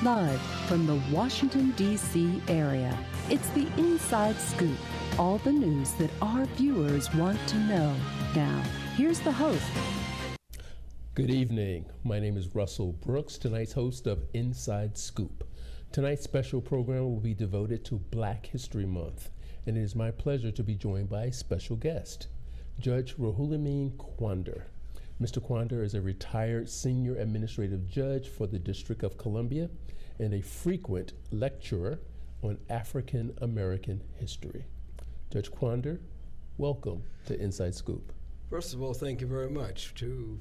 Live from the Washington, D.C. area, it's the Inside Scoop. All the news that our viewers want to know. Now, here's the host. Good evening. My name is Russell Brooks, tonight's host of Inside Scoop. Tonight's special program will be devoted to Black History Month, and it is my pleasure to be joined by a special guest, Judge Rohulamin Quander. Mr. Quander is a retired senior administrative judge for the District of Columbia and a frequent lecturer on African American history. Judge Quander, welcome to Inside Scoop. First of all, thank you very much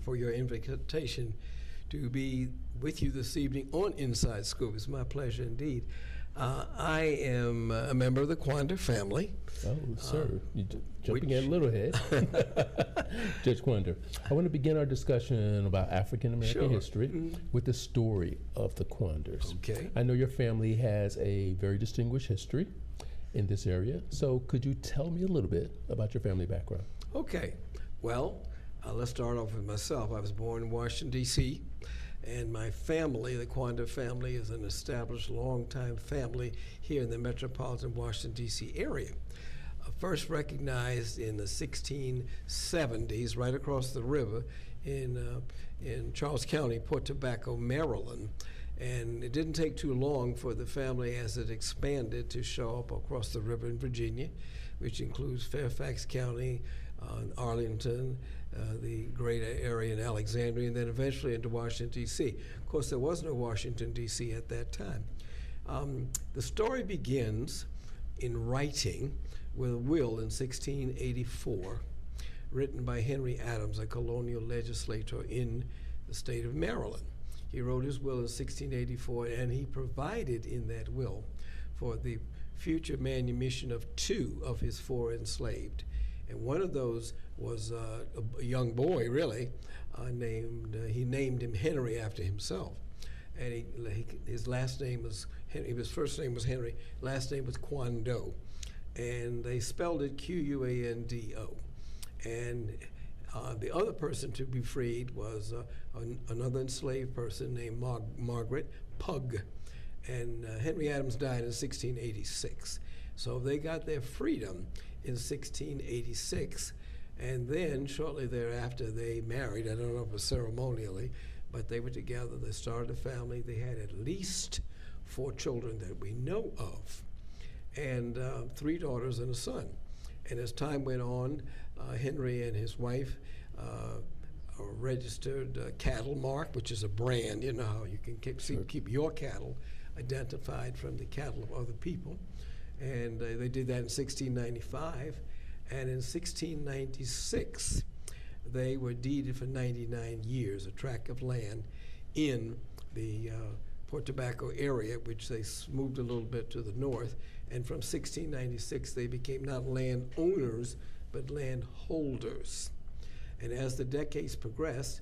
for your invitation to be with you this evening on Inside Scoop. It's my pleasure indeed. I am a member of the Quander family. Oh, sir, you're jumping in a little ahead. Judge Quander, I want to begin our discussion about African American history with the story of the Quanders. Okay. I know your family has a very distinguished history in this area, so could you tell me a little bit about your family background? Okay. Well, let's start off with myself. I was born in Washington, D.C., and my family, the Quander family, is an established long-time family here in the metropolitan Washington, D.C. area. First recognized in the 1670s, right across the river in Charles County, Port Tobacco, Maryland. And it didn't take too long for the family, as it expanded, to show up across the river in Virginia, which includes Fairfax County, Arlington, the greater area in Alexandria, and then eventually into Washington, D.C. Of course, there was no Washington, D.C. at that time. The story begins in writing with a will in 1684, written by Henry Adams, a colonial legislator in the state of Maryland. He wrote his will in 1684, and he provided in that will for the future manumission of 2 of his 4 enslaved. And one of those was a young boy, really, he named him Henry after himself. And his last name was Henry, his first name was Henry, last name was Quando. And they spelled it Quando. And the other person to be freed was another enslaved person named Margaret Pug. And Henry Adams died in 1686. So they got their freedom in 1686. And then shortly thereafter, they married. I don't know if it was ceremonially, but they were together. They started a family. They had at least 4 children that we know of, and 3 daughters and a son. And as time went on, Henry and his wife registered cattle mark, which is a brand. You know how you can keep your cattle identified from the cattle of other people. And they did that in 1695. And in 1696, they were deeded for 99 years, a tract of land in the Port Tobacco area, which they moved a little bit to the north. And from 1696, they became not landowners, but landholders. And as the decades progressed,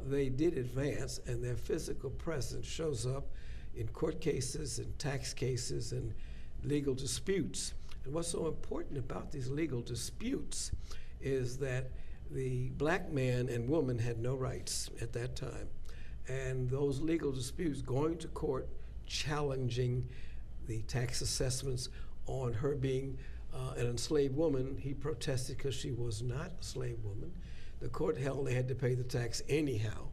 they did advance, and their physical presence shows up in court cases and tax cases and legal disputes. And what's so important about these legal disputes is that the black man and woman had no rights at that time. And those legal disputes, going to court, challenging the tax assessments on her being an enslaved woman, he protested because she was not a slave woman. The court held they had to pay the tax anyhow.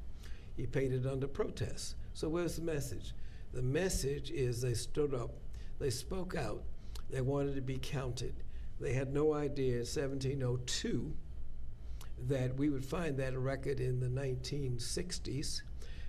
He paid it under protest. So where's the message? The message is they stood up, they spoke out, they wanted to be counted. They had no idea in 1702 that we would find that record in the 1960s,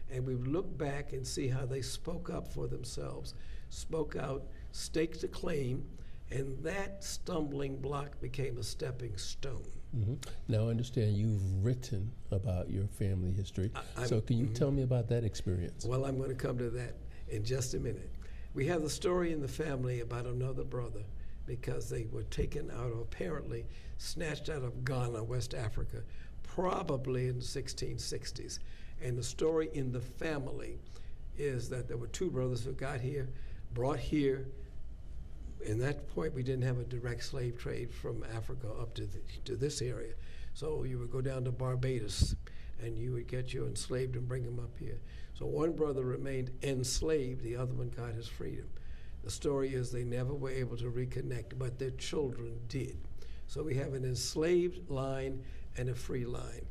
and we would look back and see how they spoke up for themselves, spoke out, staked a claim, and that stumbling block became a stepping stone. Mm-hmm. Now I understand you've written about your family history, so can you tell me about that experience? Well, I'm going to come to that in just a minute. We have the story in the family about another brother because they were taken out of, apparently snatched out of Ghana, West Africa, probably in the 1660s. And the story in the family is that there were 2 brothers who got here, brought here. In that point, we didn't have a direct slave trade from Africa up to this area. So you would go down to Barbados, and you would get your enslaved and bring them up here. So one brother remained enslaved, the other one got his freedom. The story is they never were able to reconnect, but their children did. So we have an enslaved line and a free line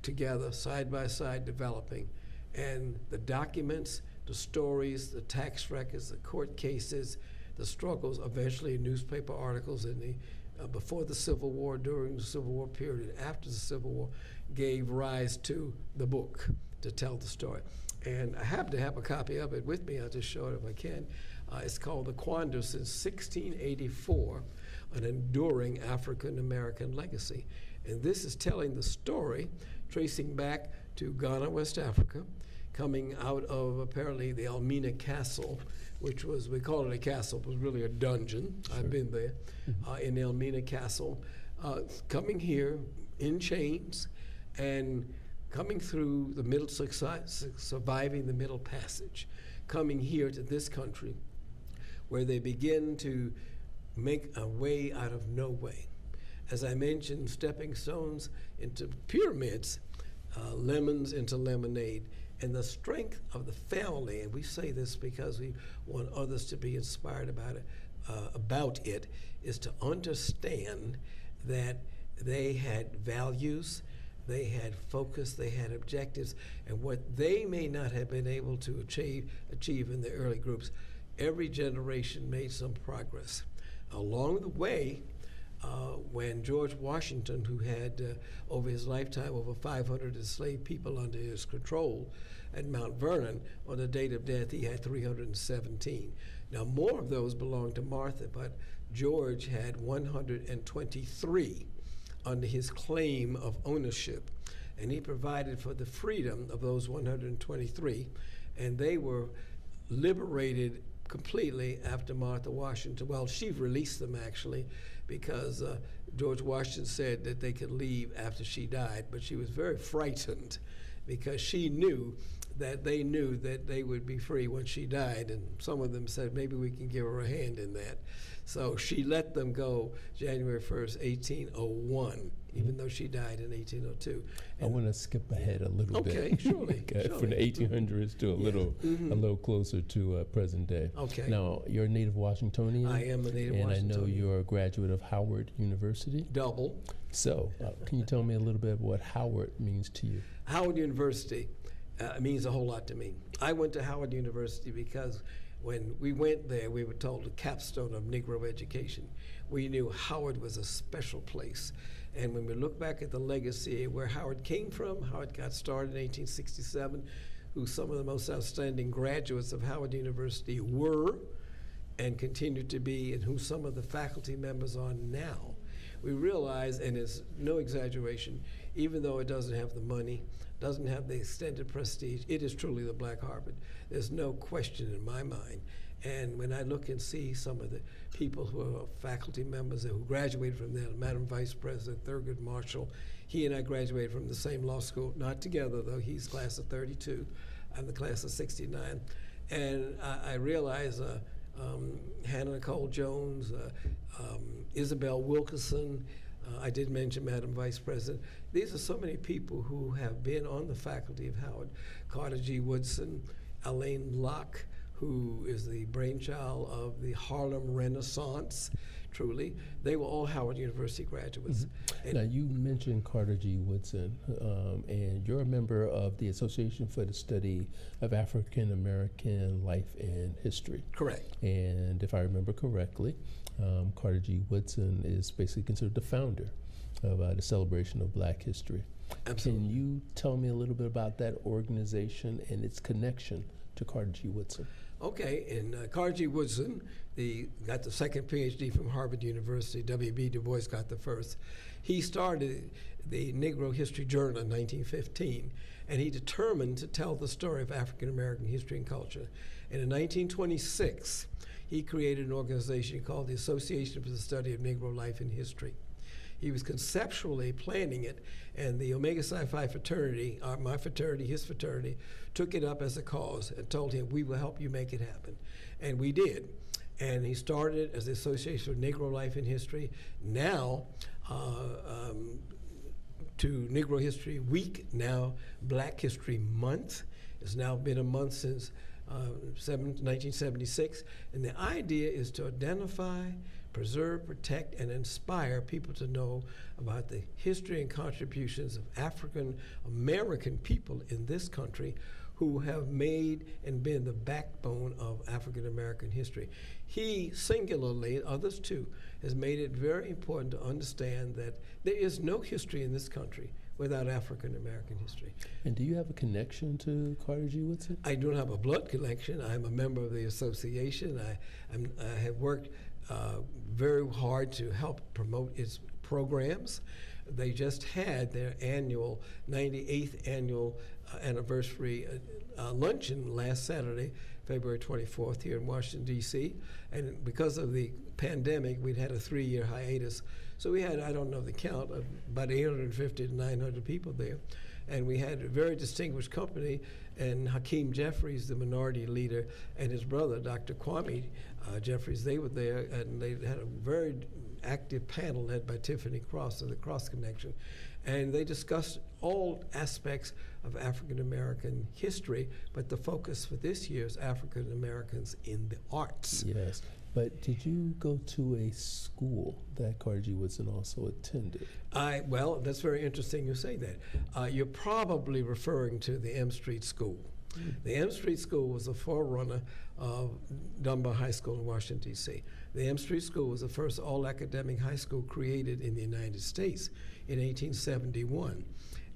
together, side by side, developing. And the documents, the stories, the tax records, the court cases, the struggles, eventually newspaper articles in the before the Civil War, during the Civil War period, and after the Civil War, gave rise to the book to tell the story. And I happen to have a copy of it with me. I'll just show it if I can. It's called The Quander Since 1684, An Enduring African-American Legacy. And this is telling the story, tracing back to Ghana, West Africa, coming out of apparently the Elmina Castle, which was, we call it a castle, but it was really a dungeon. Sure. I've been there, in the Elmina Castle, coming here in chains and coming through the middle, surviving the Middle Passage, coming here to this country where they begin to make a way out of no way. As I mentioned, stepping stones into pyramids, lemons into lemonade. And the strength of the family, and we say this because we want others to be inspired about it, is to understand that they had values, they had focus, they had objectives, and what they may not have been able to achieve in the early groups, every generation made some progress. Along the way, when George Washington, who had over his lifetime over 500 enslaved people under his control at Mount Vernon, on the date of death he had 317. Now more of those belonged to Martha, but George had 123 under his claim of ownership, and he provided for the freedom of those 123, and they were liberated completely after Martha Washington. Well, she released them actually, because George Washington said that they could leave after she died, but she was very frightened because she knew that they would be free when she died, and some of them said maybe we can give her a hand in that. So she let them go January 1st, 1801, even though she died in 1802. I want to skip ahead a little bit. Okay, surely. From the 1800s to a little closer to present day. Okay. Now, you're a native Washingtonian. I am a native Washingtonian. And I know you're a graduate of Howard University. Double. So, can you tell me a little bit of what Howard means to you? Howard University means a whole lot to me. I went to Howard University because when we went there, we were told the capstone of Negro education. We knew Howard was a special place. And when we look back at the legacy where Howard came from, how it got started in 1867, who some of the most outstanding graduates of Howard University were and continue to be, and who some of the faculty members are now, we realize, and it's no exaggeration, even though it doesn't have the money, doesn't have the extended prestige, it is truly the Black Harvard. There's no question in my mind. And when I look and see some of the people who are faculty members who graduated from there, Madam Vice President Thurgood Marshall, he and I graduated from the same law school, not together though, he's class of 32, I'm the class of 69. And I realize Hannah Nicole Jones, Isabel Wilkerson, I did mention Madam Vice President. These are so many people who have been on the faculty of Howard. Carter G. Woodson, Elaine Locke, who is the brainchild of the Harlem Renaissance, truly. They were all Howard University graduates. Mm-hmm. Now, you mentioned Carter G. Woodson, and you're a member of the Association for the Study of African American Life and History. Correct. And if I remember correctly, Carter G. Woodson is basically considered the founder of the celebration of Black history. Absolutely. Can you tell me a little bit about that organization and its connection to Carter G. Woodson? Okay, and Carter G. Woodson got the second PhD from Harvard University. W.B. Du Bois got the first. He started the Negro History Journal in 1915, and he determined to tell the story of African American history and culture. And in 1926, he created an organization called the Association for the Study of Negro Life and History. He was conceptually planning it, and the Omega Psi Phi fraternity, my fraternity, his fraternity, took it up as a cause and told him, we will help you make it happen. And we did. And he started as the Association for Negro Life and History. Now, to Negro History Week, now Black History Month. It's now been a month since 1976, and the idea is to identify, preserve, protect, and inspire people to know about the history and contributions of African American people in this country who have made and been the backbone of African American history. He singularly, others too, has made it very important to understand that there is no history in this country without African American history. And do you have a connection to Carter G. Woodson? I don't have a blood connection. I'm a member of the association. I have worked very hard to help promote its programs. They just had their 98th annual anniversary luncheon last Saturday, February 24th, here in Washington, D.C. And because of the pandemic, we'd had a 3-year hiatus. So we had, I don't know the count, about 850 to 900 people there. And we had a very distinguished company, and Hakeem Jeffries, the minority leader, and his brother, Dr. Kwame Jeffries, they were there, and they had a very active panel led by Tiffany Cross of the Cross Connection. And they discussed all aspects of African American history, but the focus for this year is African Americans in the arts. Yes, but did you go to a school that Carter G. Woodson also attended? Well, that's very interesting you say that. You're probably referring to the M Street School. The M Street School was a forerunner of Dunbar High School in Washington, D.C. The M Street School was the first all-academic high school created in the United States in 1871.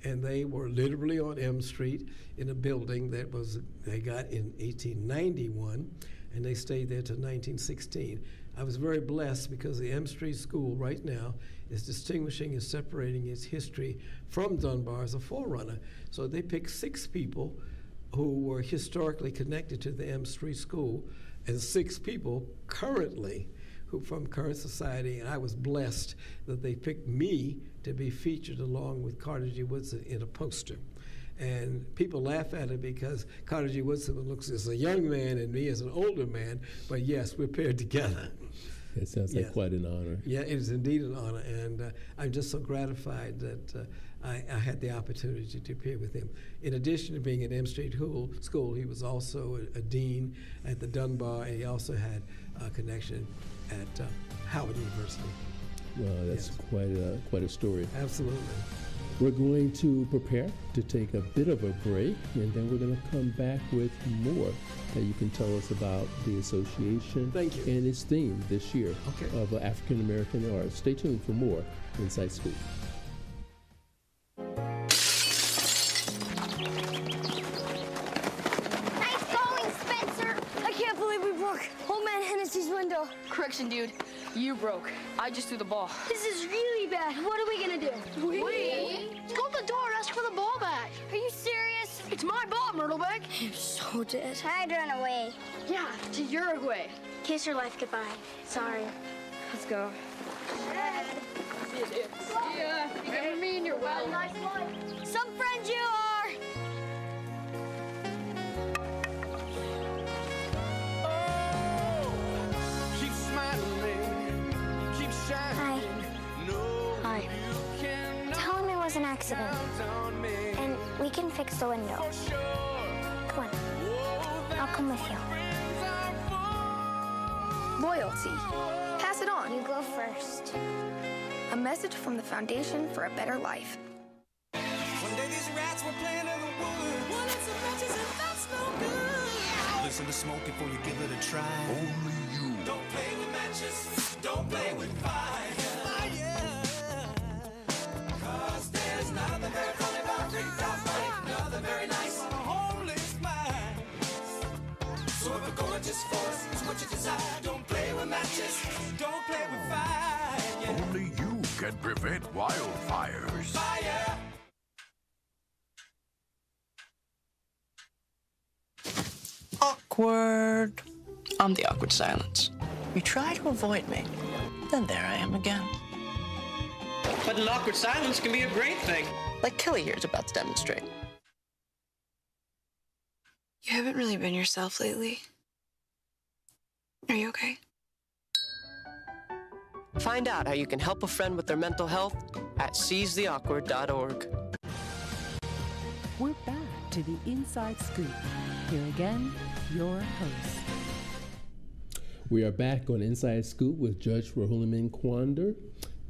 And they were literally on M Street in a building that they got in 1891, and they stayed there till 1916. I was very blessed because the M Street School right now is distinguishing and separating its history from Dunbar as a forerunner. So they picked 6 people who were historically connected to the M Street School, and 6 people currently who from current society, and I was blessed that they picked me to be featured along with Carter G. Woodson in a poster. And people laugh at it because Carter G. Woodson looks as a young man and me as an older man, but yes, we're paired together. It sounds like quite an honor. Yeah, it is indeed an honor, and I'm just so gratified that I had the opportunity to appear with him. In addition to being at M Street School, he was also a dean at the Dunbar, and he also had a connection at Howard University. Well, that's quite a story. Absolutely. We're going to prepare to take a bit of a break, and then we're going to come back with more that you can tell us about the association and its theme this year of African American art. Stay tuned for more Inside Scoop. Nice going, Spencer! I can't believe we broke Old Man Hennessy's window. Correction, dude. You broke. I just threw the ball. This is really bad. What are we gonna do? We? Go to the door and ask for the ball back. Are you serious? It's my ball, Myrtleback. You're so dead. I'd run away. Yeah, to Uruguay. Kiss your life goodbye. Sorry. Let's go. See ya. Remember me and your well. Nice one. Some friends you are. Hi. Tell him it was an accident. And we can fix the window. Come on. I'll come with you. Loyalty. Pass it on. You go first. A message from the Foundation for a Better Life. One day these rats were playing in the woods. One of some matches and that's no good. Listen to smoke before you give it a try. Only you. Don't play with matches. Don't play with fire. Cause there's nothing very funny about nothing very nice. Holy smile. So if a gorgeous force is what you desire, don't play with matches. Don't play with fire. Only you can prevent wildfires. Fire. Awkward. I'm the awkward silence. You try to avoid me, then there I am again. But an awkward silence can be a great thing. Like Kelly here is about to demonstrate. You haven't really been yourself lately. Are you okay? Find out how you can help a friend with their mental health at seizetheawkward.org. We're back to the Inside Scoop. Here again, your host. We are back on Inside Scoop with Judge Rohulamin Quander.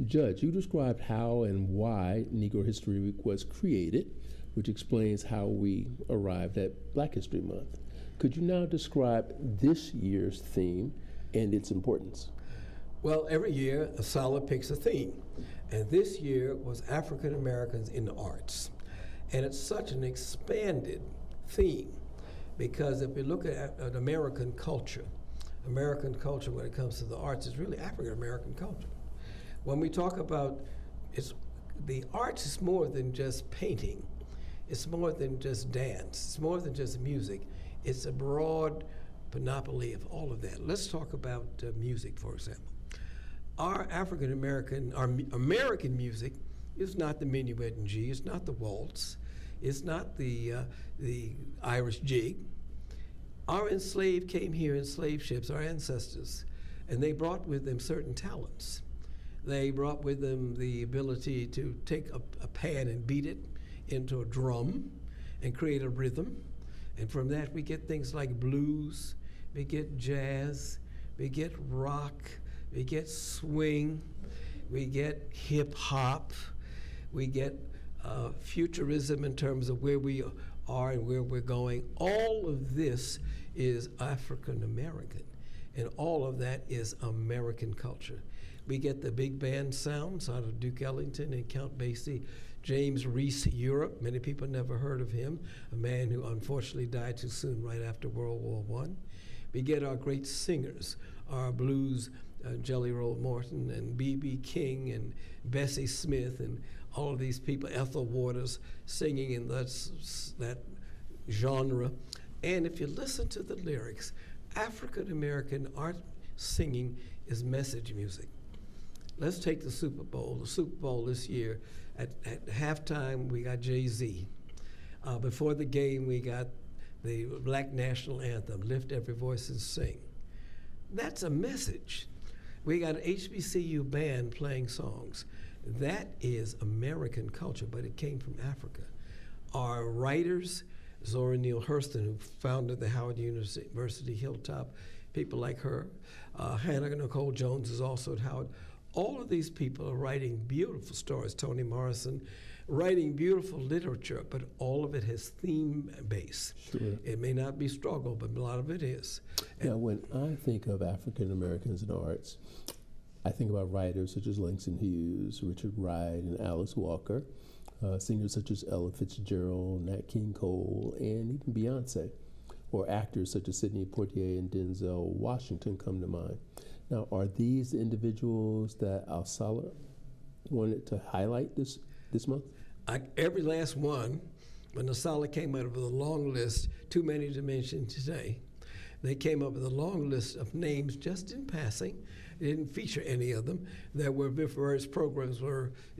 Judge, you described how and why Negro History Week was created, which explains how we arrived at Black History Month. Could you now describe this year's theme and its importance? Well, every year, ASALH picks a theme. And this year was African Americans in the arts. And it's such an expanded theme because if you look at American culture when it comes to the arts is really African American culture. When we talk about the arts is more than just painting. It's more than just dance. It's more than just music. It's a broad panoply of all of that. Let's talk about music, for example. Our American music is not the minuet in G. It's not the waltz. It's not the Irish jig. Our enslaved came here in slave ships, our ancestors, and they brought with them certain talents. They brought with them the ability to take a pan and beat it into a drum and create a rhythm. And from that, we get things like blues, we get jazz, we get rock, we get swing, we get hip hop, we get futurism in terms of where we are and where we're going. All of this is African American, and all of that is American culture. We get the big band sounds out of Duke Ellington and Count Basie. James Reese Europe, many people never heard of him, a man who unfortunately died too soon right after World War I. We get our great singers, our blues, Jelly Roll Morton and B.B. King and Bessie Smith and all of these people, Ethel Waters, singing in that genre. And if you listen to the lyrics, African American art singing is message music. Let's take the Super Bowl. The Super Bowl this year, at halftime, we got Jay-Z. Before the game, we got the Black National Anthem, Lift Every Voice and Sing. That's a message. We got an HBCU band playing songs. That is American culture, but it came from Africa. Our writers, Zora Neale Hurston, who founded the Howard University Hilltop, people like her. Hannah Nicole Jones is also at Howard. All of these people are writing beautiful stories. Toni Morrison, writing beautiful literature, but all of it has theme base. Sure. It may not be struggle, but a lot of it is. Now, when I think of African Americans in arts, I think about writers such as Langston Hughes, Richard Wright, and Alice Walker, singers such as Ella Fitzgerald, Nat King Cole, and even Beyonce, or actors such as Sidney Poitier and Denzel Washington come to mind. Now, are these individuals that ASALH wanted to highlight this month? Every last one, when ASALH came out with a long list, too many to mention today, they came up with a long list of names just in passing. They didn't feature any of them. There were various programs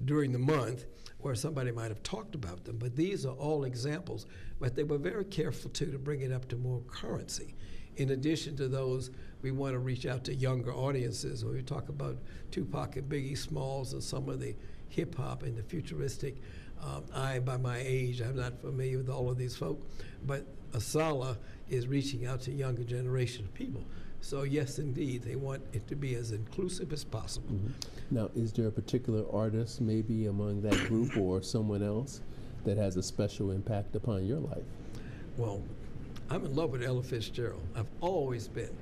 during the month where somebody might have talked about them, but these are all examples. But they were very careful, too, to bring it up to more currency. In addition to those, we want to reach out to younger audiences when we talk about Tupac and Biggie Smalls and some of the hip-hop and the futuristic. By my age, I'm not familiar with all of these folk, but ASALH is reaching out to younger generation of people. So yes, indeed, they want it to be as inclusive as possible. Mm-hmm. Now, is there a particular artist maybe among that group or someone else that has a special impact upon your life? Well, I'm in love with Ella Fitzgerald. I've always been.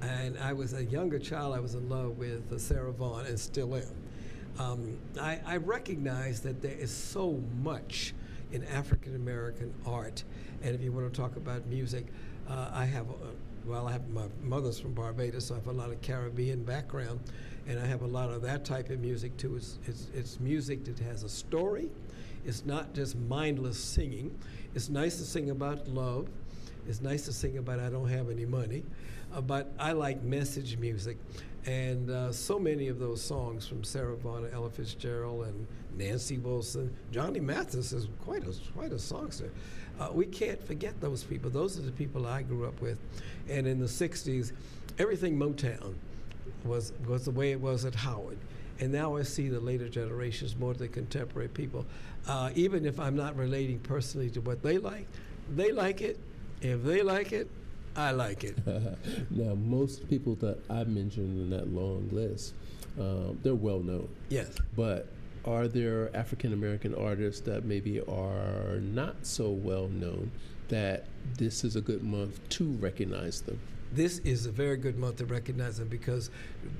And I was a younger child, I was in love with Sarah Vaughan and still am. I recognize that there is so much in African American art. And if you want to talk about music, I have my mother's from Barbados, so I have a lot of Caribbean background, and I have a lot of that type of music too. It's music that has a story. It's not just mindless singing. It's nice to sing about love. It's nice to sing about I don't have any money, but I like message music. And so many of those songs from Sarah Vaughan and Ella Fitzgerald and Nancy Wilson, Johnny Mathis is quite a songster. We can't forget those people. Those are the people I grew up with. And in the 60s, everything Motown was the way it was at Howard. And now I see the later generations, more the contemporary people. Even if I'm not relating personally to what they like it. If they like it, I like it. Now, most people that I've mentioned in that long list, they're well known. Yes. But are there African American artists that maybe are not so well known that this is a good month to recognize them? This is a very good month to recognize them, because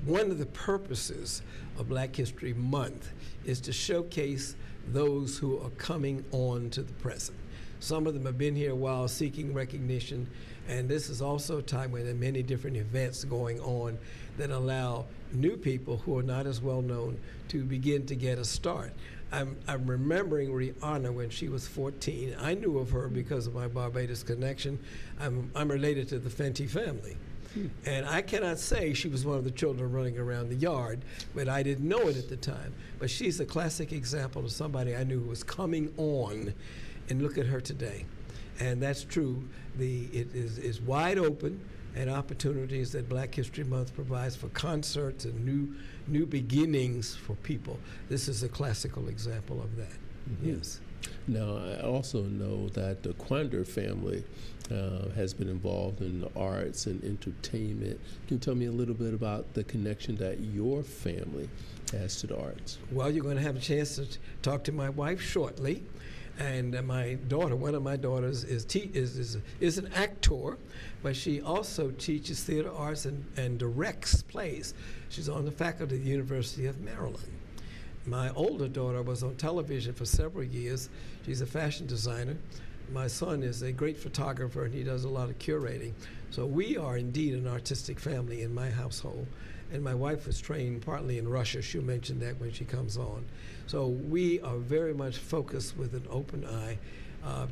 one of the purposes of Black History Month is to showcase those who are coming on to the present. Some of them have been here a while seeking recognition, and this is also a time when there are many different events going on that allow new people who are not as well known to begin to get a start. I'm remembering Rihanna when she was 14. I knew of her because of my Barbados connection. I'm related to the Fenty family. And I cannot say she was one of the children running around the yard, but I didn't know it at the time. But she's a classic example of somebody I knew who was coming on, and look at her today. And that's true. It is wide open, and opportunities that Black History Month provides for concerts and new beginnings for people. This is a classical example of that. Mm-hmm. Yes. Now, I also know that the Quander family has been involved in the arts and entertainment. Can you tell me a little bit about the connection that your family has to the arts? Well, you're going to have a chance to talk to my wife shortly. And my daughter, one of my daughters, is an actor, but she also teaches theater arts and directs plays. She's on the faculty of the University of Maryland. My older daughter was on television for several years. She's a fashion designer. My son is a great photographer, and he does a lot of curating. So we are indeed an artistic family in my household. And my wife was trained partly in Russia. She'll mention that when she comes on. So we are very much focused with an open eye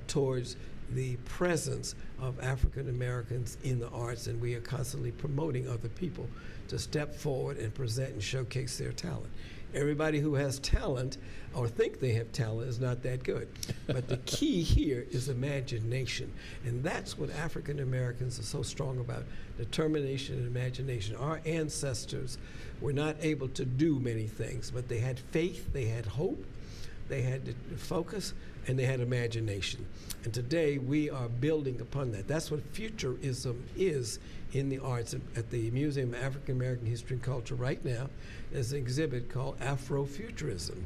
towards the presence of African Americans in the arts, and we are constantly promoting other people to step forward and present and showcase their talent. Everybody who has talent or think they have talent is not that good. But the key here is imagination. And that's what African Americans are so strong about, determination and imagination. Our ancestors were not able to do many things, but they had faith, they had hope, they had focus, and they had imagination. And today we are building upon that. That's what futurism is in the arts. At the Museum of African American History and Culture right now, there's an exhibit called Afrofuturism.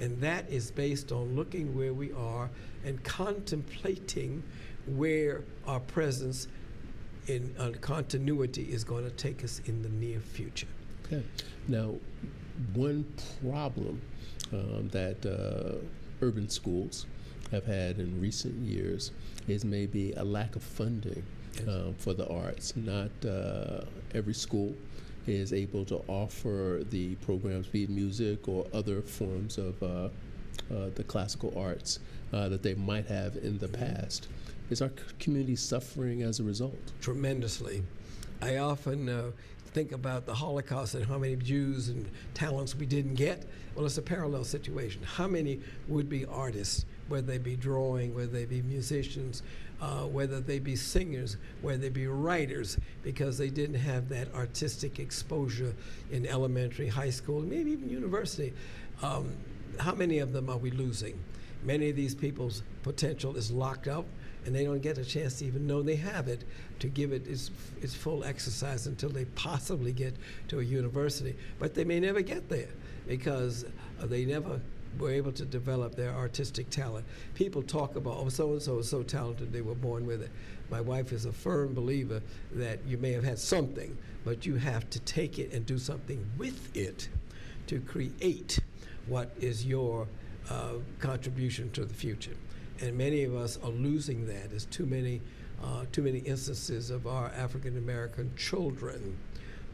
And that is based on looking where we are and contemplating where our presence in continuity is going to take us in the near future. Okay. Now, one problem that urban schools have had in recent years is maybe a lack of funding for the arts. Not every school is able to offer the programs, be it music or other forms of the classical arts that they might have in the past. Is our community suffering as a result? Tremendously. I often think about the Holocaust and how many Jews and talents we didn't get. Well, it's a parallel situation. How many would-be artists, whether they be drawing, whether they be musicians, whether they be singers, whether they be writers, because they didn't have that artistic exposure in elementary, high school, maybe even university. How many of them are we losing? Many of these people's potential is locked up, and they don't get a chance to even know they have it, to give it its full exercise until they possibly get to a university. But they may never get there because they never were able to develop their artistic talent. People talk about, oh, so-and-so is so talented, they were born with it. My wife is a firm believer that you may have had something, but you have to take it and do something with it to create what is your contribution to the future. And many of us are losing that. There's too many instances of our African American children,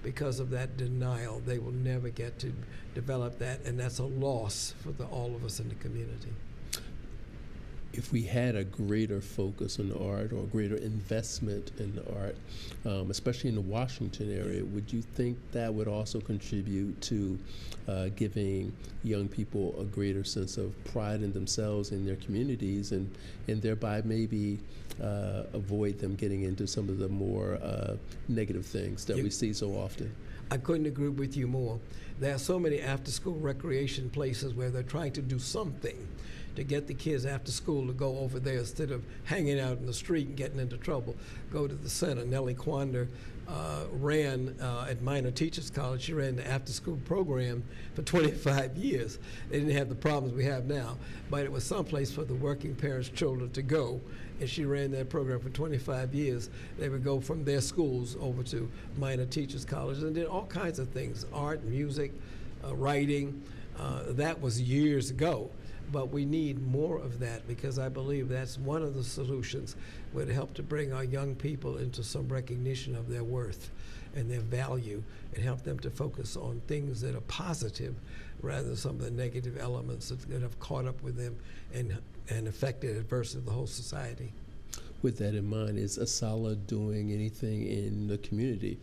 because of that denial, they will never get to develop that, and that's a loss for all of us in the community. if we had a greater focus on the art or greater investment in the art, especially in the Washington area, would you think that would also contribute to giving young people a greater sense of pride in themselves and their communities, and thereby maybe avoid them getting into some of the more negative things that we see so often? I couldn't agree with you more. There are so many after-school recreation places where they're trying to do something to get the kids after school to go over there instead of hanging out in the street and getting into trouble. Go to the center. Nellie Quander ran at Minor Teachers College. She ran the after-school program for 25 years. They didn't have the problems we have now, but it was someplace for the working parents' children to go, and she ran that program for 25 years. They would go from their schools over to Minor Teachers College and did all kinds of things, art, music, writing. That was years ago. But we need more of that, because I believe that's one of the solutions would help to bring our young people into some recognition of their worth and their value, and help them to focus on things that are positive rather than some of the negative elements that have caught up with them and affected adversely the whole society. With that in mind, is Asala doing anything in the community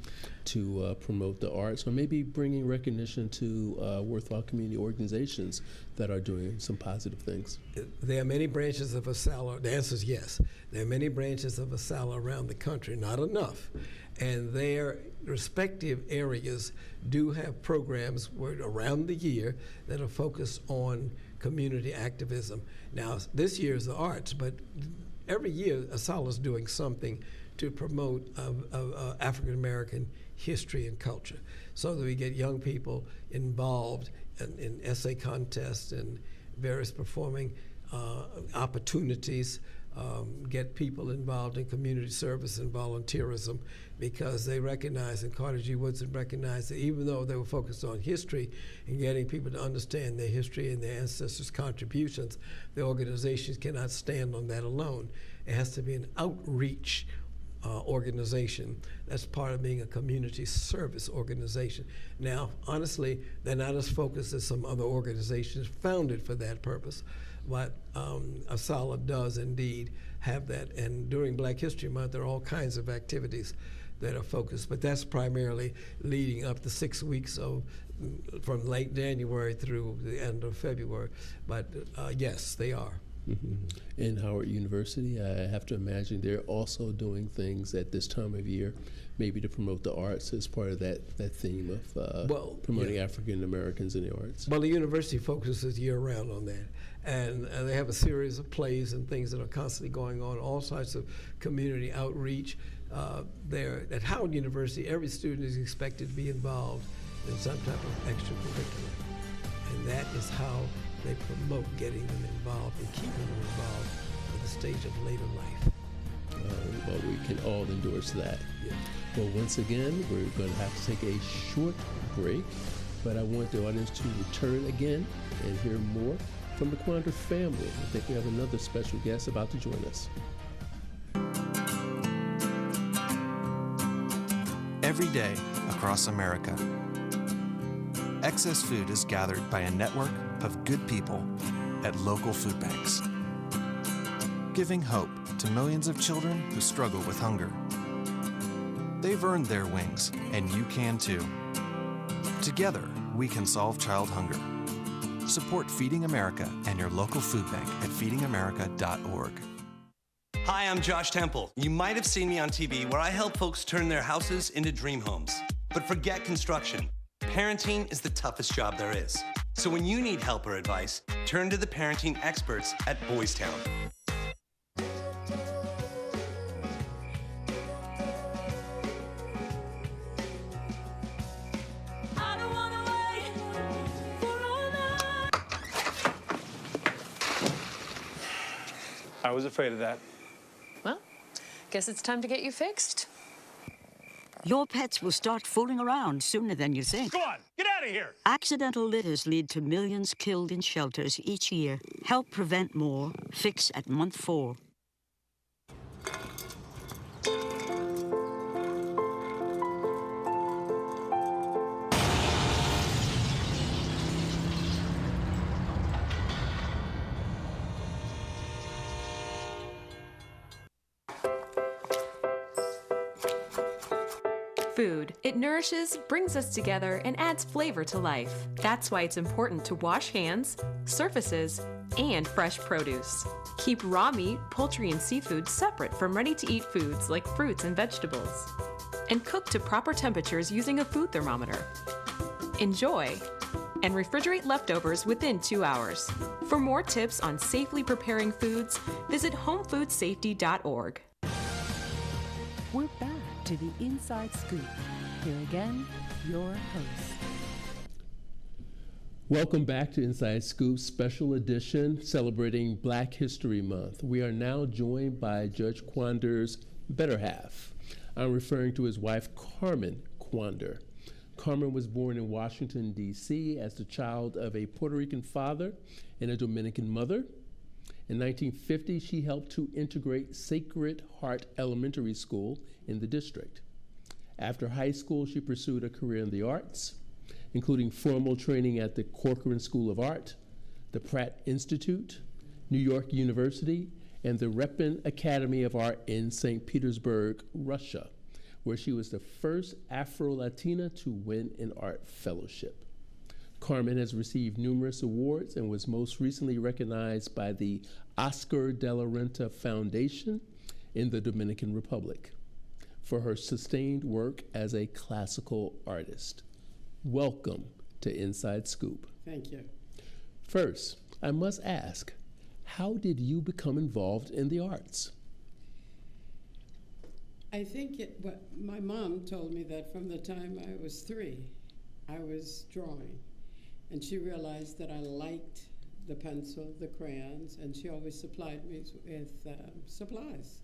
to promote the arts, or maybe bringing recognition to worthwhile community organizations that are doing some positive things? There are many branches of Asala. The answer is yes. There are many branches of Asala around the country, not enough. And their respective areas do have programs around the year that are focused on community activism. Now, this year is the arts, but every year, Asala is doing something to promote African American history and culture, so that we get young people involved in essay contests and various performing opportunities, get people involved in community service and volunteerism, because they recognize, and Carter G. Woodson recognized, that even though they were focused on history and getting people to understand their history and their ancestors' contributions, the organizations cannot stand on that alone. It has to be an outreach organization. That's part of being a community service organization. Now, honestly, they're not as focused as some other organizations founded for that purpose, but Asala does indeed have that. And during Black History Month, there are all kinds of activities that are focused, but that's primarily leading up to 6 weeks from late January through the end of February. But yes, they are. Mm-hmm. In Howard University, I have to imagine they're also doing things at this time of year, maybe to promote the arts as part of that theme of promoting African Americans in the arts. Well, the university focuses year-round on that, and they have a series of plays and things that are constantly going on, all sorts of community outreach. There at Howard University, every student is expected to be involved in some type of extracurricular, and that is how they promote getting them involved and keeping them involved at the stage of later life. Well, we can all endorse that. Yeah. Well, once again, we're going to have to take a short break, but I want the audience to return again and hear more from the Quander family. I think we have another special guest about to join us. Every day across America, excess food is gathered by a network of good people at local food banks, giving hope to millions of children who struggle with hunger. They've earned their wings, and you can too. Together, we can solve child hunger. Support Feeding America and your local food bank at feedingamerica.org. Hi, I'm Josh Temple. You might have seen me on TV where I help folks turn their houses into dream homes. But forget construction. Parenting is the toughest job there is. So when you need help or advice, turn to the parenting experts at Boys Town. I was afraid of that. Well, guess it's time to get you fixed. Your pets will start fooling around sooner than you think. Go on, get out of here! Accidental litters lead to millions killed in shelters each year. Help prevent more. Fix at month 4. Food. It nourishes, brings us together, and adds flavor to life. That's why it's important to wash hands, surfaces, and fresh produce. Keep raw meat, poultry, and seafood separate from ready-to-eat foods like fruits and vegetables. And cook to proper temperatures using a food thermometer. Enjoy, and refrigerate leftovers within 2 hours. For more tips on safely preparing foods, visit homefoodsafety.org. We're back to the Inside Scoop. Here again, your host. Welcome back to Inside Scoop Special Edition celebrating Black History Month. We are now joined by Judge Quander's better half. I'm referring to his wife, Carmen Quander. Carmen was born in Washington, D.C. as the child of a Puerto Rican father and a Dominican mother. In 1950, she helped to integrate Sacred Heart Elementary School in the district. After high school, she pursued a career in the arts, including formal training at the Corcoran School of Art, the Pratt Institute, New York University, and the Repin Academy of Art in St. Petersburg, Russia, where she was the first Afro-Latina to win an art fellowship. Carmen has received numerous awards and was most recently recognized by the Oscar de la Renta Foundation in the Dominican Republic for her sustained work as a classical artist. Welcome to Inside Scoop. Thank you. First, I must ask, how did you become involved in the arts? I think my mom told me that from the time I was 3, I was drawing. And she realized that I liked the pencil, the crayons, and she always supplied me with supplies.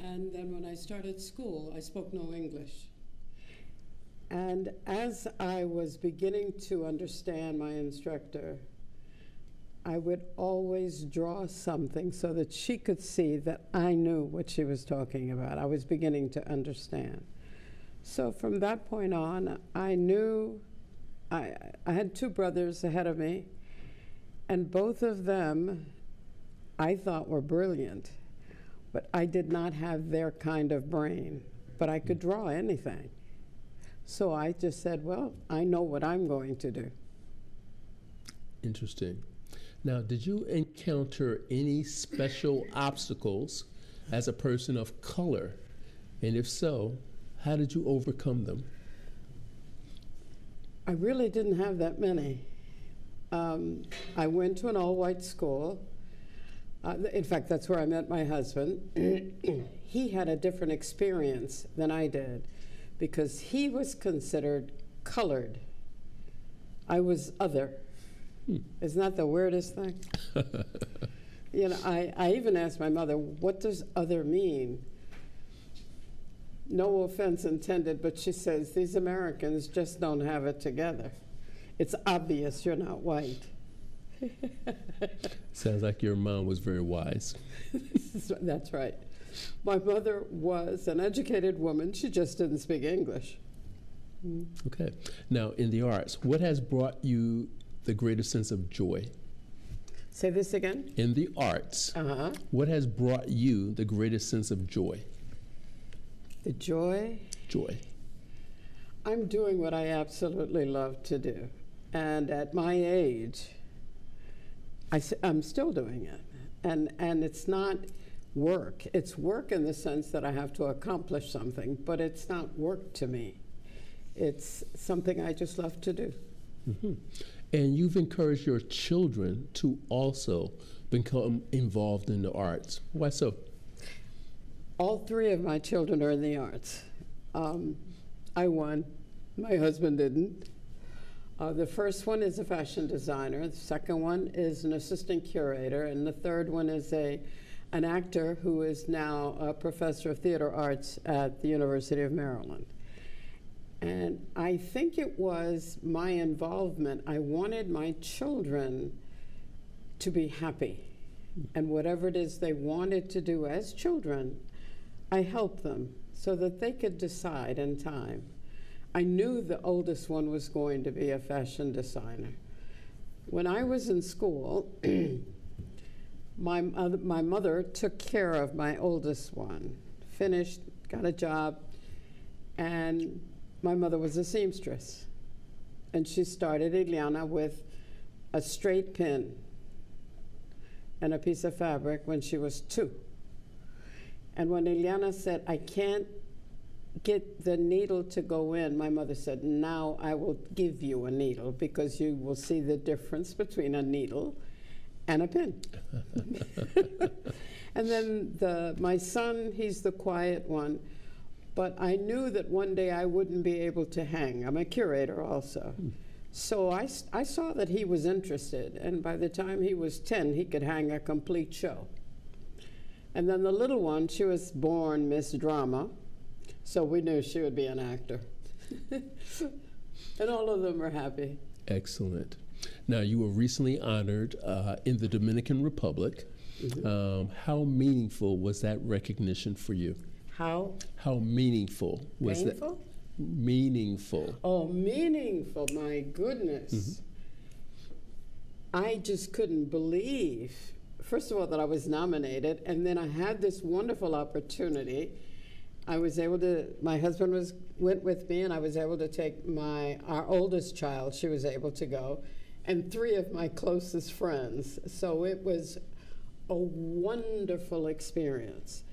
And then when I started school, I spoke no English. And as I was beginning to understand my instructor, I would always draw something so that she could see that I knew what she was talking about. I was beginning to understand. So from that point on, I knew I had 2 brothers ahead of me, and both of them I thought were brilliant, but I did not have their kind of brain, but I could draw anything. So I just said, well, I know what I'm going to do. Interesting. Now, did you encounter any special obstacles as a person of color? And if so, how did you overcome them? I really didn't have that many. I went to an all-white school. In fact, that's where I met my husband. He had a different experience than I did because he was considered colored. I was other. Isn't that the weirdest thing? You know, I even asked my mother, what does other mean? No offense intended, but she says, these Americans just don't have it together. It's obvious you're not white. Sounds like your mom was very wise. That's right. My mother was an educated woman. She just didn't speak English. Okay. Now, in the arts, what has brought you the greatest sense of joy? Say this again? In the arts, what has brought you the greatest sense of joy? The joy? Joy. I'm doing what I absolutely love to do. And at my age, I'm still doing it. And it's not work. It's work in the sense that I have to accomplish something, but it's not work to me. It's something I just love to do. Mm-hmm. And you've encouraged your children to also become involved in the arts. Why so? All 3 of my children are in the arts. I won. My husband didn't. The first one is a fashion designer. The second one is an assistant curator. And the third one is an actor who is now a professor of theater arts at the University of Maryland. And I think it was my involvement. I wanted my children to be happy. And whatever it is they wanted to do as children, I helped them so that they could decide in time. I knew the oldest one was going to be a fashion designer. When I was in school, my mother took care of my oldest one, finished, got a job, And my mother was a seamstress. And she started Ileana with a straight pin and a piece of fabric when she was 2. And when Ileana said, I can't get the needle to go in, my mother said, now I will give you a needle because you will see the difference between a needle and a pin. And then my son, he's the quiet one, but I knew that one day I wouldn't be able to hang. I'm a curator also. So I saw that he was interested, and by the time he was 10, he could hang a complete show. And then the little one, she was born Miss Drama, so we knew she would be an actor. And all of them were happy. Excellent. Now, you were recently honored in the Dominican Republic. Mm-hmm. How meaningful was that recognition for you? How meaningful was that? Meaningful. Oh, meaningful, my goodness. Mm-hmm. I just couldn't believe, first of all, that I was nominated, and then I had this wonderful opportunity. I was able to, my husband went with me, and I was able to take our oldest child, she was able to go, and 3 of my closest friends. So it was a wonderful experience.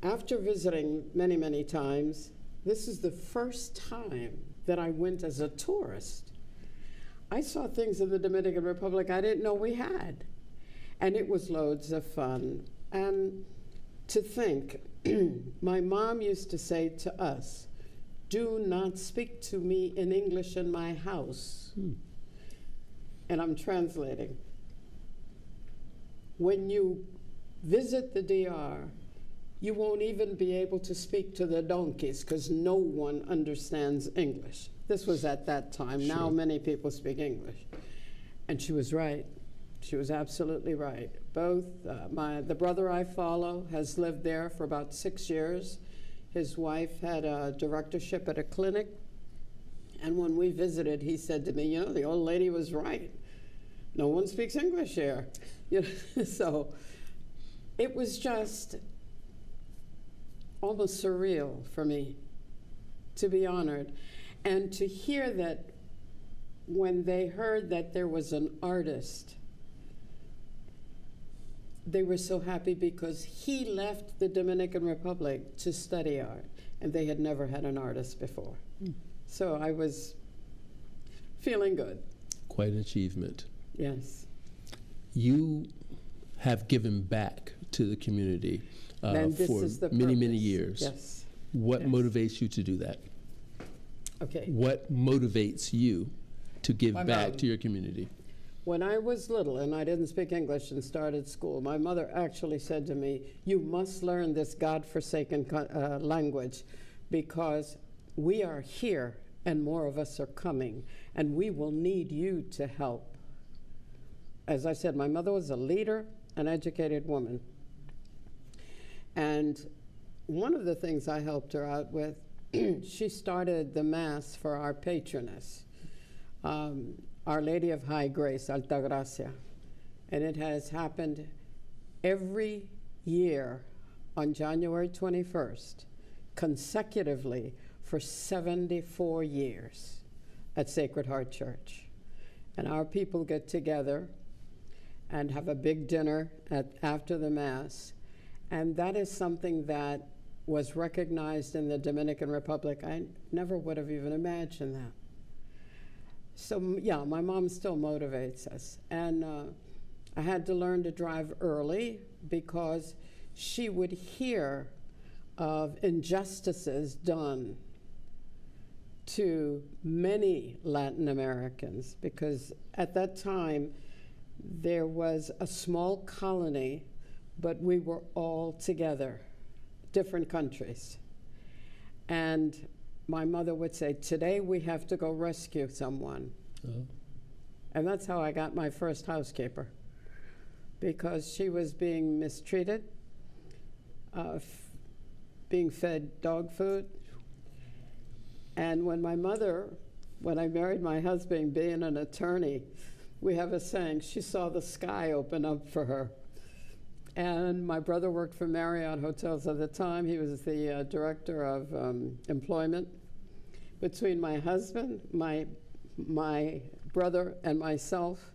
After visiting many, many times, this is the first time that I went as a tourist. I saw things in the Dominican Republic I didn't know we had. And it was loads of fun. And to think, my mom used to say to us, do not speak to me in English in my house. And I'm translating. When you visit the DR, you won't even be able to speak to the donkeys because no one understands English. This was at that time. Sure. Now many people speak English. And she was right. She was absolutely right. Both, the brother I follow has lived there for about 6 years. His wife had a directorship at a clinic. And when we visited, he said to me, you know, the old lady was right. No one speaks English here. You know, so it was just almost surreal for me to be honored and to hear that when they heard that there was an artist, they were so happy because he left the Dominican Republic to study art, and they had never had an artist before. So I was feeling good. Quite an achievement. Yes. You have given back to the community for many, many years. Yes. What motivates you to do that? Okay. What motivates you to give back to your community? When I was little and I didn't speak English and started school, my mother actually said to me, you must learn this godforsaken language because we are here and more of us are coming and we will need you to help. As I said, my mother was a leader, an educated woman. And one of the things I helped her out with, she started the Mass for our patroness, Our Lady of High Grace, Alta Gracia. And it has happened every year on January 21st, consecutively for 74 years at Sacred Heart Church. And our people get together and have a big dinner after the Mass. And that is something that was recognized in the Dominican Republic. I never would have even imagined that. So yeah, my mom still motivates us. And I had to learn to drive early because she would hear of injustices done to many Latin Americans, because at that time there was a small colony, but we were all together, different countries. And my mother would say, today we have to go rescue someone. Oh. And that's how I got my first housekeeper, because she was being mistreated, being fed dog food. And when I married my husband, being an attorney, we have a saying, she saw the sky open up for her. And my brother worked for Marriott Hotels at the time. He was the director of employment. Between my husband, my brother, and myself,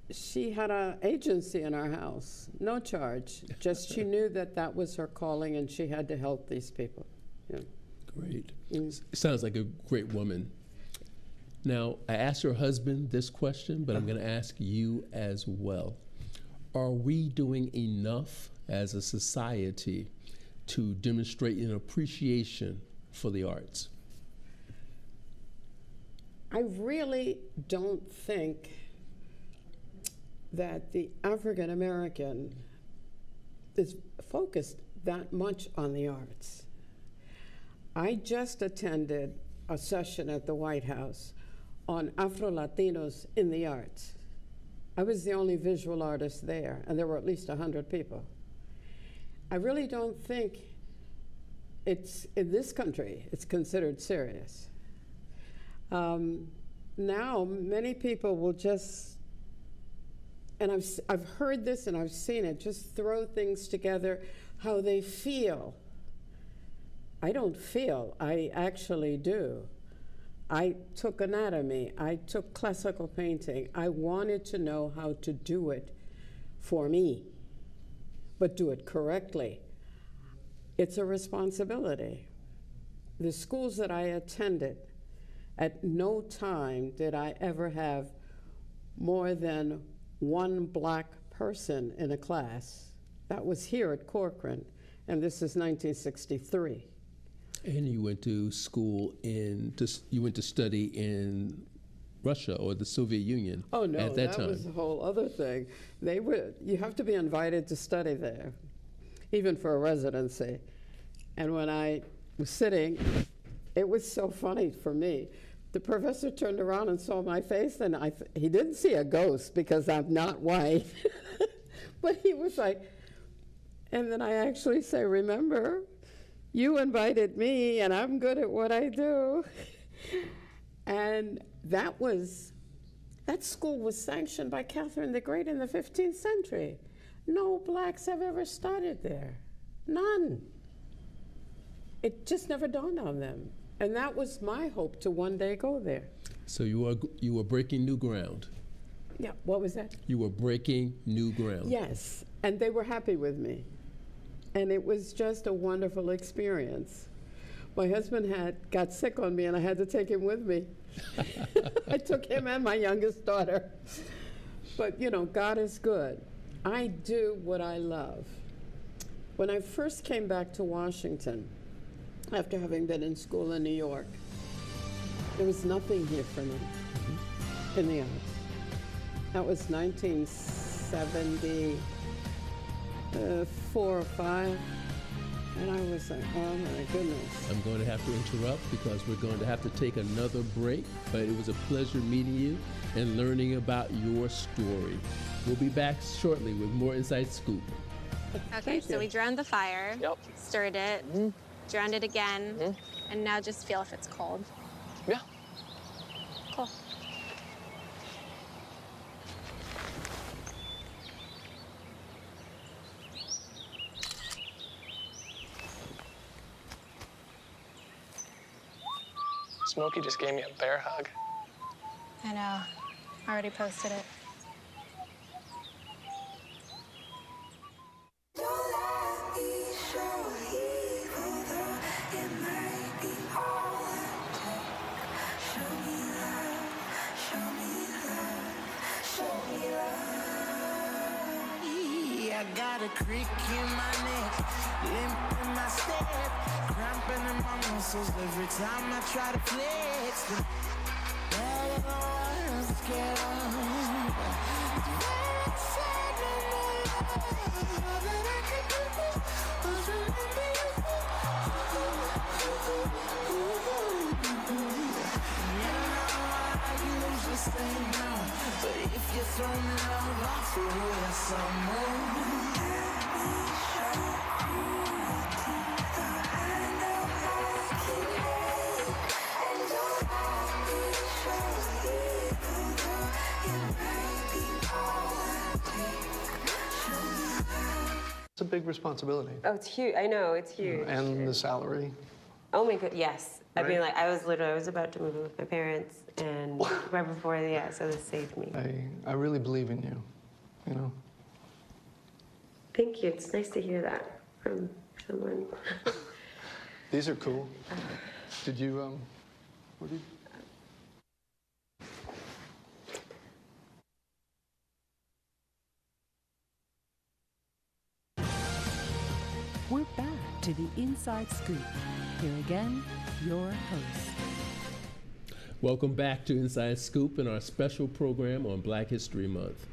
she had an agency in our house, no charge. Just she knew that that was her calling, and she had to help these people. Yeah. Great. Sounds like a great woman. Now, I asked your husband this question, but I'm going to ask you as well. Are we doing enough as a society to demonstrate an appreciation for the arts? I really don't think that the African American is focused that much on the arts. I just attended a session at the White House on Afro-Latinos in the arts. I was the only visual artist there, and there were at least 100 people. I really don't think it's, in this country, it's considered serious. Now, many people will just, and I've heard this and I've seen it, just throw things together how they feel. I don't feel, I actually do. I took anatomy, I took classical painting. I wanted to know how to do it for me, but do it correctly. It's a responsibility. The schools that I attended, at no time did I ever have more than one black person in a class. That was here at Corcoran, and this is 1963. And you went to school you went to study in Russia or the Soviet Union at that time? Oh no, that time. was a whole other thing. You have to be invited to study there, even for a residency. And when I was sitting, it was so funny for me. The professor turned around and saw my face, and he didn't see a ghost because I'm not white. But he was like, and then I actually say, remember, you invited me, and I'm good at what I do. And that school was sanctioned by Catherine the Great in the 15th century. No blacks have ever studied there, none. It just never dawned on them. And that was my hope, to one day go there. So you were breaking new ground. Yeah, what was that? You were breaking new ground. Yes, and they were happy with me. And it was just a wonderful experience. My husband got sick on me, and I had to take him with me. I took him and my youngest daughter. But you know, God is good. I do what I love. When I first came back to Washington, after having been in school in New York, there was nothing here for me in the arts. That was 1974 or 5, and I was like, oh my goodness. I'm going to have to interrupt because we're going to have to take another break, but it was a pleasure meeting you and learning about your story. We'll be back shortly with more Inside Scoop. Okay, so we drowned the fire, stirred it, drowned it again, and now just feel if it's cold. Yeah. Cool. Smokey just gave me a bear hug. I know. I already posted it. I got a creak in my neck, limp in my step, cramping in my muscles every time I try to flex. But I don't get on. All that I can do was remember you. You know I usually say no, but if you throw me love, I'll throw you some more. Show me big responsibility. Oh, it's huge. I know, it's huge. And the salary. Oh my God, yes. Right? I mean, like, I was about to move in with my parents, and right before, yeah, so this saved me. I really believe in you, you know? Thank you. It's nice to hear that from someone. These are cool. Did you, what did you? We're back to the Inside Scoop. Here again, your host. Welcome back to Inside Scoop and our special program on Black History Month.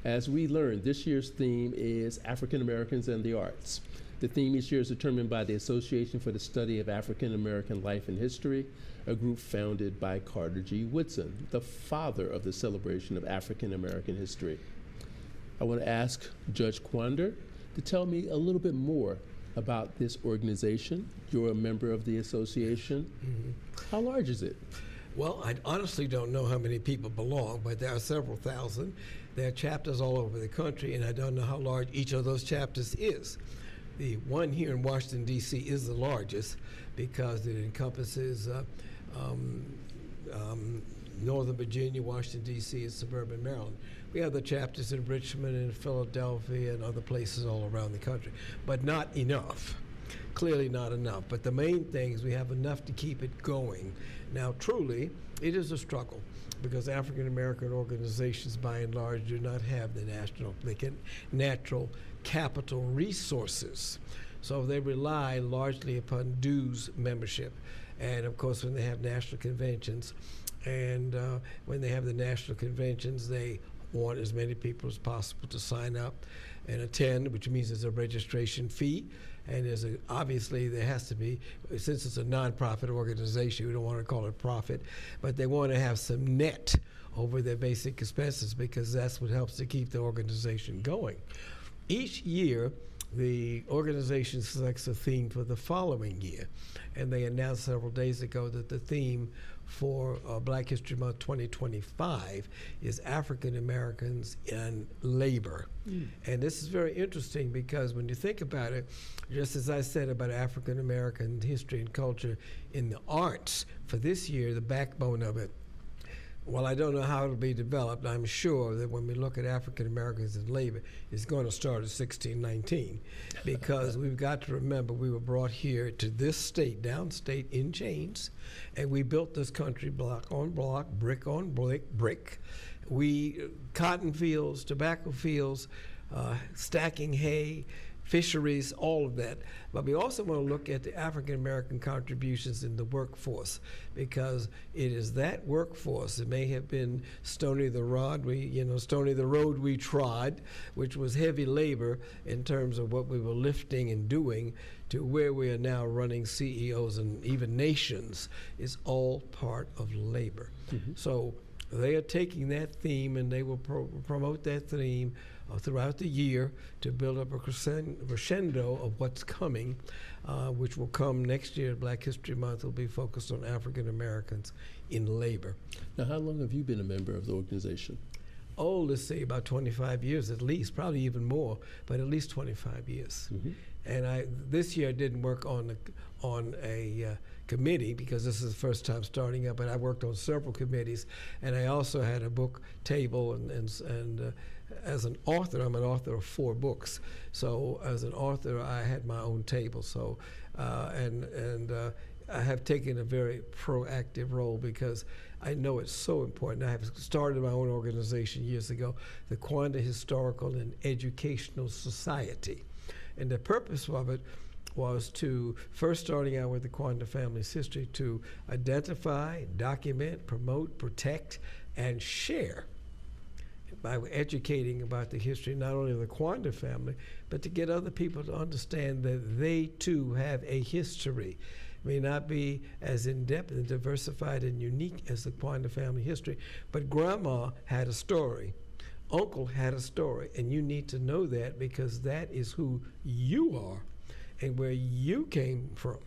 As we learned, this year's theme is African Americans and the Arts. The theme each year is determined by the Association for the Study of African American Life and History, a group founded by Carter G. Woodson, the father of the celebration of African American history. I want to ask Judge Quander to tell me a little bit more about this organization. You're a member of the association. Mm-hmm. How large is it? Well, I honestly don't know how many people belong, but there are several thousand. There are chapters all over the country, and I don't know how large each of those chapters is. The one here in Washington, D.C. is the largest because it encompasses Northern Virginia, Washington, D.C., and suburban Maryland. We have the chapters in Richmond and Philadelphia and other places all around the country, but not enough. Clearly not enough. But the main thing is we have enough to keep it going. Now, truly, it is a struggle because African American organizations, by and large, do not have the natural capital resources. So they rely largely upon dues membership. And of course, when they have national conventions, and when they have the national conventions, they want as many people as possible to sign up and attend, which means there's a registration fee. And obviously there has to be, since it's a nonprofit organization, we don't want to call it profit, but they want to have some net over their basic expenses because that's what helps to keep the organization going. Each year, the organization selects a theme for the following year. And they announced several days ago that the theme for Black History Month 2025 is African Americans and labor. And this is very interesting because when you think about it, just as I said about African American history and culture in the arts, for this year, the backbone of it, well, I don't know how it'll be developed. I'm sure that when we look at African Americans and labor, it's going to start at 1619 because we've got to remember we were brought here to this state, downstate, in chains, and we built this country block on block, brick on brick. Cotton fields, tobacco fields, stacking hay, fisheries, all of that. But we also want to look at the African American contributions in the workforce because it is that workforce. It may have been stony the road we trod, which was heavy labor in terms of what we were lifting and doing, to where we are now running CEOs and even nations is all part of labor. Mm-hmm. So they are taking that theme and they will promote that theme throughout the year to build up a crescendo of what's coming, which will come next year. Black History Month will be focused on African Americans in labor. Now, how long have you been a member of the organization? Oh, let's say about 25 years at least, probably even more, but at least 25 years. Mm-hmm. And this year I didn't work on a committee because this is the first time starting up, but I worked on several committees, and I also had a book table, and as an author, I'm an author of 4 books. So as an author, I had my own table. So I have taken a very proactive role because I know it's so important. I have started my own organization years ago, the Quander Historical and Educational Society. And the purpose of it was to, first starting out with the Quander family's history, to identify, document, promote, protect, and share by educating about the history not only of the Quander family, but to get other people to understand that they too have a history. It may not be as in-depth and diversified and unique as the Quander family history, but Grandma had a story. Uncle had a story, and you need to know that because that is who you are and where you came from.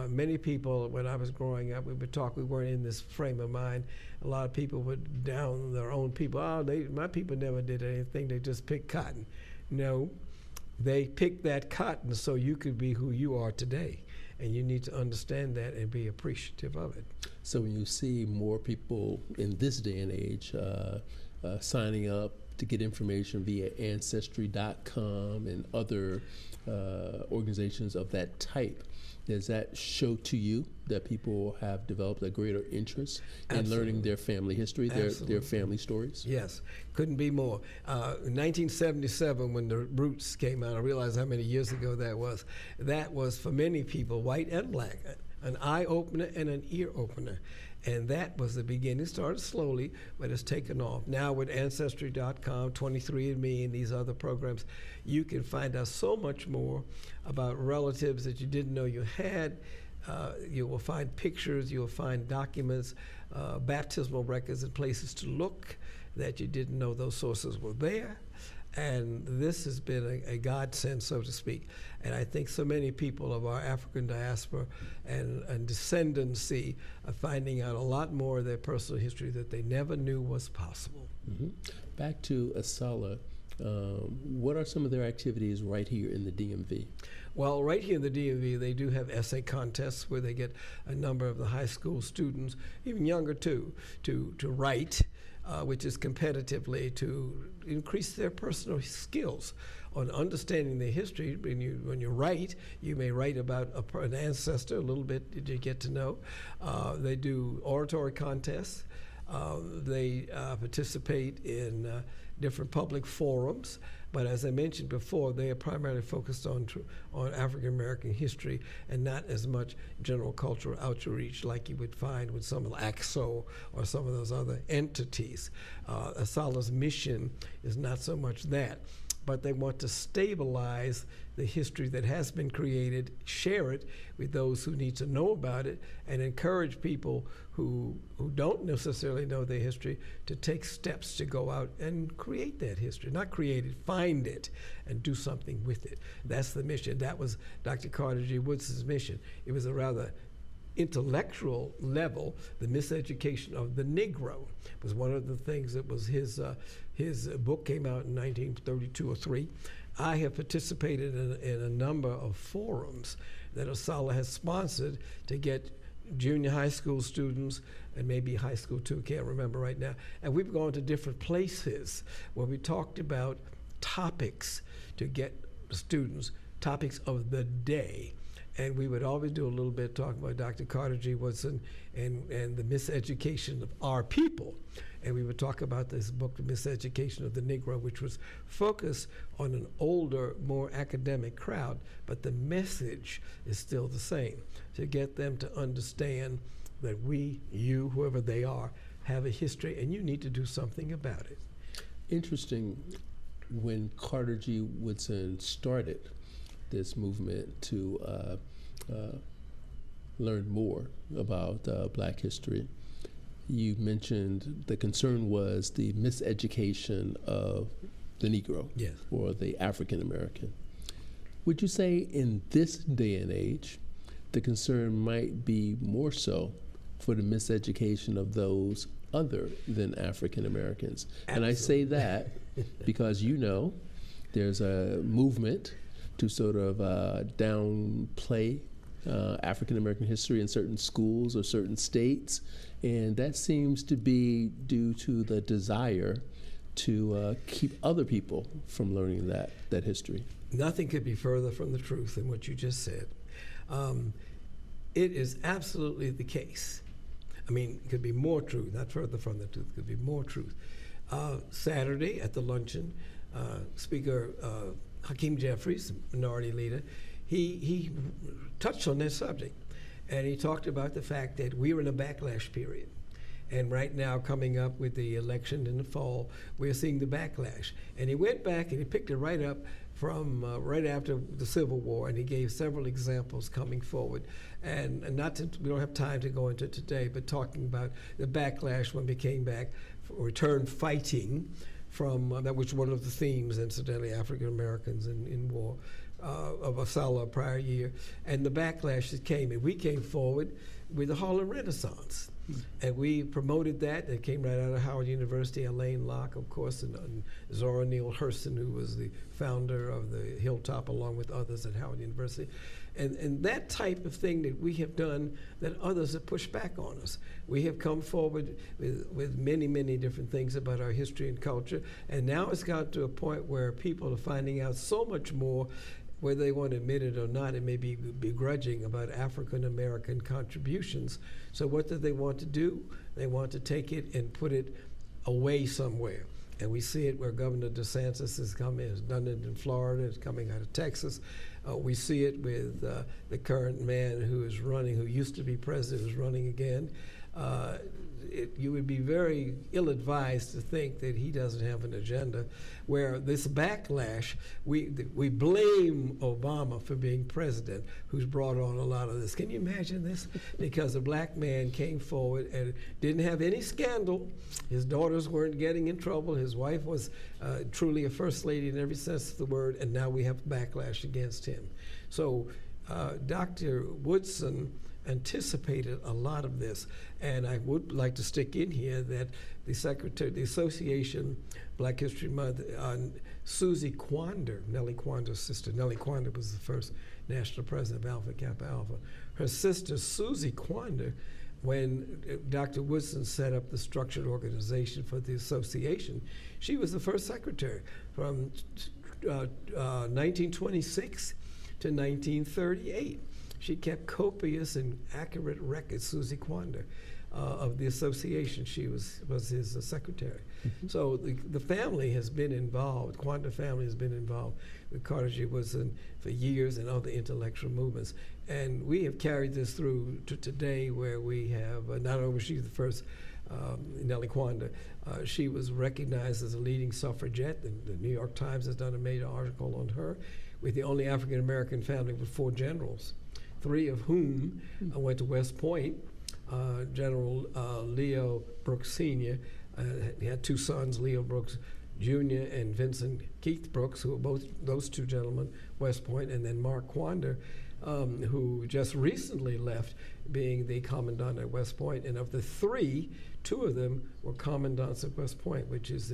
Many people, when I was growing up, we would talk, we weren't in this frame of mind. A lot of people would down their own people. My people never did anything, they just picked cotton. No, They picked that cotton so you could be who you are today. And you need to understand that and be appreciative of it. So when you see more people in this day and age signing up to get information via Ancestry.com and other organizations of that type, does that show to you that people have developed a greater interest in learning their family history, their family stories? Yes, couldn't be more. In 1977, when the Roots came out, I realized how many years ago that was. That was, for many people, white and black, an eye-opener and an ear-opener. And that was the beginning. It started slowly, but it's taken off. Now with Ancestry.com, 23andMe, and these other programs, you can find out so much more about relatives that you didn't know you had. You will find pictures, you will find documents, baptismal records, and places to look that you didn't know those sources were there. And this has been a godsend, so to speak. And I think so many people of our African diaspora and descendancy are finding out a lot more of their personal history that they never knew was possible. Mm-hmm. Back to Asala, what are some of their activities right here in the DMV? Well, right here in the DMV, they do have essay contests where they get a number of the high school students, even younger too, to write. Which is competitively to increase their personal skills on understanding their history. When you write, you may write about an ancestor, a little bit did you get to know. They do oratory contests. They participate in different public forums. But as I mentioned before, they are primarily focused on African American history and not as much general cultural outreach like you would find with some of AXO or some of those other entities. Asala's mission is not so much that, but they want to stabilize the history that has been created, share it with those who need to know about it, and encourage people who don't necessarily know their history to take steps to go out and create that history. Not create it, find it, and do something with it. That's the mission. That was Dr. Carter G. Woods' mission. It was a rather intellectual level. The miseducation of the Negro was one of the things that was his book came out in 1932 or 3. I have participated in a number of forums that Asala has sponsored to get junior high school students, and maybe high school too, can't remember right now. And we've gone to different places where we talked about topics to get students, topics of the day. And we would always do a little bit talking about Dr. Carter G. Woodson and the miseducation of our people. And we would talk about this book, The Miseducation of the Negro, which was focused on an older, more academic crowd, but the message is still the same, to get them to understand that we, you, whoever they are, have a history, and you need to do something about it. Interesting, when Carter G. Woodson started this movement to learn more about Black history, you mentioned the concern was the miseducation of the Negro, yes, or the African American. Would you say in this day and age, the concern might be more so for the miseducation of those other than African Americans? And I say that because there's a movement to sort of downplay African American history in certain schools or certain states, and that seems to be due to the desire to keep other people from learning that history. Nothing could be further from the truth than what you just said. It is absolutely the case. I mean, it could be more truth, not further from the truth, it could be more truth. Saturday at the luncheon, Speaker Hakeem Jeffries, minority leader, he touched on this subject, and he talked about the fact that we're in a backlash period. And right now, coming up with the election in the fall, we're seeing the backlash. And he went back and he picked it right up from right after the Civil War, and he gave several examples coming forward. And we don't have time to go into it today, but talking about the backlash when we came back, return fighting from, that was one of the themes, incidentally, African Americans in war, of Asala prior year, and the backlash that came. And we came forward with the Harlem Renaissance. And we promoted that. It came right out of Howard University. Elaine Locke, of course, and Zora Neale Hurston, who was the founder of the Hilltop, along with others at Howard University. And that type of thing that we have done that others have pushed back on us. We have come forward with many, many different things about our history and culture. And now it's got to a point where people are finding out so much more, whether they want to admit it or not. It may be begrudging about African American contributions. So what do they want to do? They want to take it and put it away somewhere. And we see it where Governor DeSantis has done it in Florida, it's coming out of Texas. We see it with the current man who is running, who used to be president, who's running again. You would be very ill-advised to think that he doesn't have an agenda, where this backlash, we blame Obama for being president, who's brought on a lot of this. Can you imagine this? Because a black man came forward and didn't have any scandal. His daughters weren't getting in trouble. His wife was truly a first lady in every sense of the word, and now we have backlash against him. So Dr. Woodson anticipated a lot of this, and I would like to stick in here that the Association Black History Month, Susie Quander, Nellie Quander's sister. Nellie Quander was the first national president of Alpha Kappa Alpha. Her sister Susie Quander, when Dr. Woodson set up the structured organization for the association, she was the first secretary from 1926 to 1938. She kept copious and accurate records, Susie Quander, of the association. She was his secretary. Mm-hmm. So the family has been involved, Quander family has been involved with Carter G. Woodson for years and other intellectual movements. And we have carried this through to today, where we have, not only was she the first, Nellie Quander, she was recognized as a leading suffragette. The New York Times has done a major article on her. We're the only African-American family with 4 generals, 3 of whom went to West Point. General Leo Brooks Sr. He had 2 sons, Leo Brooks Jr. and Vincent Keith Brooks, who were both, those 2 gentlemen, West Point, and then Mark Quander, who just recently left, being the commandant at West Point. And of the 3, 2 of them were commandants at West Point, which is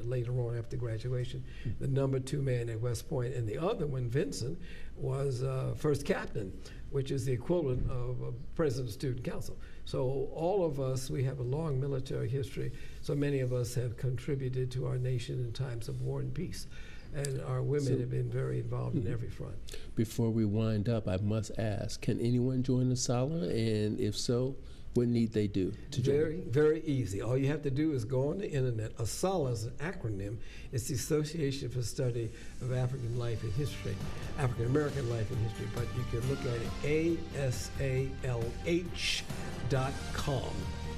later on after graduation, the number 2 man at West Point. And the other one, Vincent, was first captain, which is the equivalent of a president of student council. So all of us, we have a long military history. So many of us have contributed to our nation in times of war and peace. And our women have been very involved in every front. Before we wind up, I must ask, can anyone join the SALA? And if so, what need they do to join? Very, very easy. All you have to do is go on the internet. ASALA is an acronym. It's the Association for Study of African Life and History, African American Life and History, but you can look at it, asalh.com.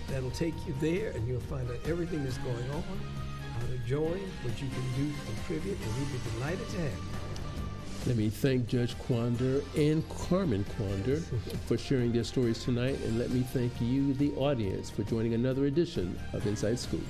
That'll take you there, and you'll find out everything that's going on, how to join, what you can do to contribute, and we'd be delighted to have you. Let me thank Judge Quander and Carmen Quander for sharing their stories tonight, and let me thank you, the audience, for joining another edition of Inside Scoop.